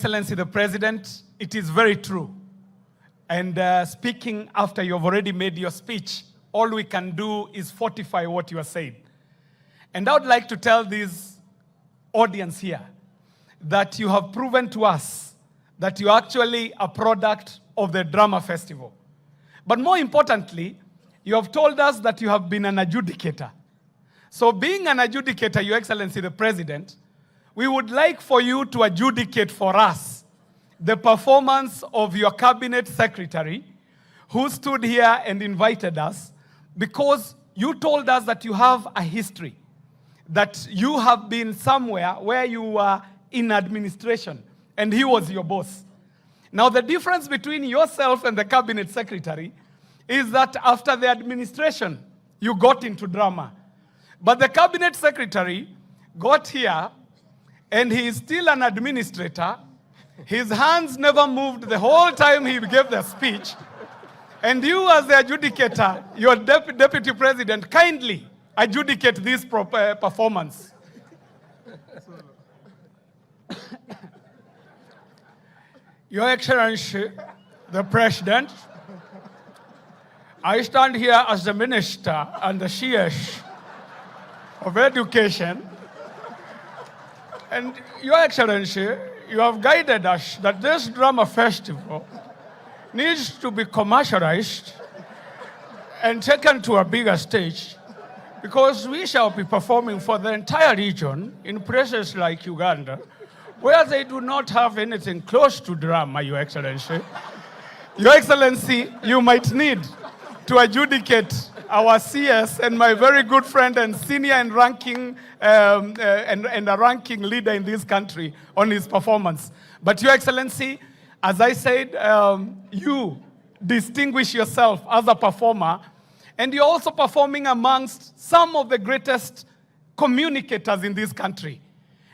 Excellency the President, it is very true. And speaking after you have already made your speech, all we can do is fortify what you are saying. And I would like to tell this audience here that you have proven to us that you are actually a product of the drama festival. But more importantly, you have told us that you have been an adjudicator. So being an adjudicator, Your Excellency the President, we would like for you to adjudicate for us the performance of your cabinet secretary who stood here and invited us, because you told us that you have a history, that you have been somewhere where you were in administration and he was your boss. Now the difference between yourself and the cabinet secretary is that after the administration, you got into drama. But the cabinet secretary got here and he is still an administrator. His hands never moved the whole time he gave the speech. And you as the adjudicator, your deputy president, kindly adjudicate this performance. Your Excellency, the President, I stand here as the Minister and the CS of Education. And Your Excellency, you have guided us that this drama festival needs to be commercialized and taken to a bigger stage, because we shall be performing for the entire region in places like Uganda, where they do not have anything close to drama, Your Excellency. Your Excellency, you might need to adjudicate our CS and my very good friend and senior and ranking and a ranking leader in this country on his performance. But Your Excellency, as I said, you distinguish yourself as a performer, and you're also performing amongst some of the greatest communicators in this country.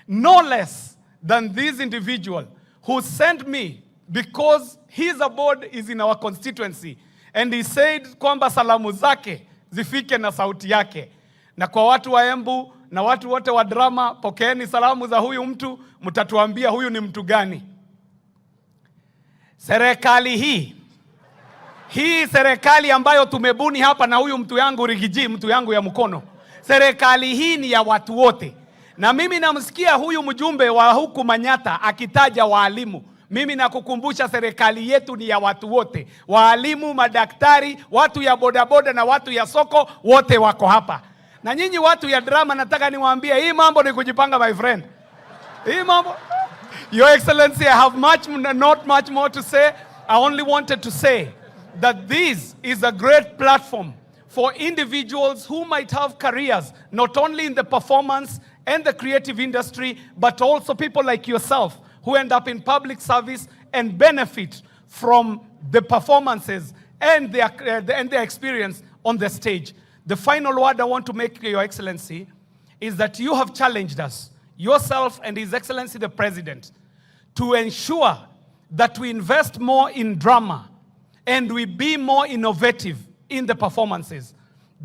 No less than this individual who sent me, because his abode is in our constituency, and he said kwamba salamu zake zifike na sauti yake. Na kwa watu wa Embu na watu wote wa drama, pokeeni salamu za huyu mtu, mtatuambia huyu ni mtu gani. Serikali hii serikali ambayo tumebuni hapa na huyu mtu yangu Rigiji, mtu yangu ya mkono. Serikali hii ni ya watu wote. Na mimi namsikia huyu mjumbe wa huku Manyata akitaja waalimu. Mimi nakukumbusha serikali yetu ni ya watu wote. Waalimu, madaktari, watu ya bodaboda na watu ya soko, wote wako hapa. Na nyinyi watu ya drama, nataka niwaambie hii mambo ni kujipanga, my friend. Hii mambo. Your Excellency, I have not much more to say. I only wanted to say that this is a great platform for individuals who might have careers, not only in the performance and the creative industry, but also people like yourself who end up in public service and benefit from the performances and their experience on the stage. The final word I want to make, Your Excellency, is that you have challenged us, yourself and His Excellency the President, to ensure that we invest more in drama and we be more innovative in the performances.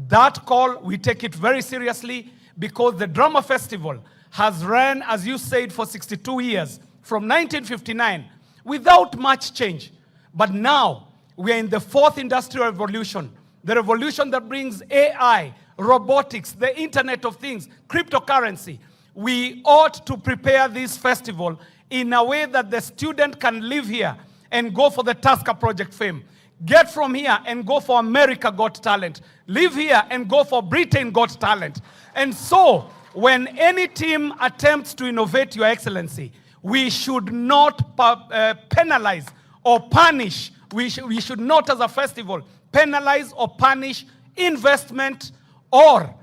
That call, we take it very seriously, because the Drama Festival has run, as you said, for 62 years, from 1959, without much change. But now, we are in the fourth industrial revolution, the revolution that brings AI, robotics, the Internet of Things, cryptocurrency. We ought to prepare this festival in a way that the student can live here and go for the Tusker Project fame. Get from here and go for America Got Talent. Live here and go for Britain Got Talent. And so, when any team attempts to innovate, Your Excellency, we should not penalize or punish. We should not, as a festival, penalize or punish investment or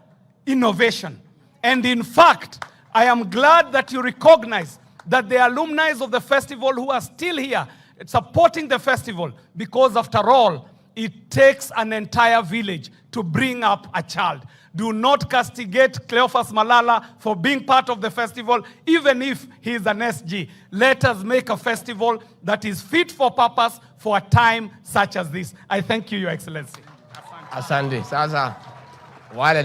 innovation. And in fact, I am glad that you recognize that the alumni of the festival who are still here supporting the festival, because after all, it takes an entire village to bring up a child. Do not castigate Cleophas Malala for being part of the festival, even if he is an SG. Let us make a festival that is fit for purpose for a time such as this. I thank you, Your Excellency. Asante. Sasa wale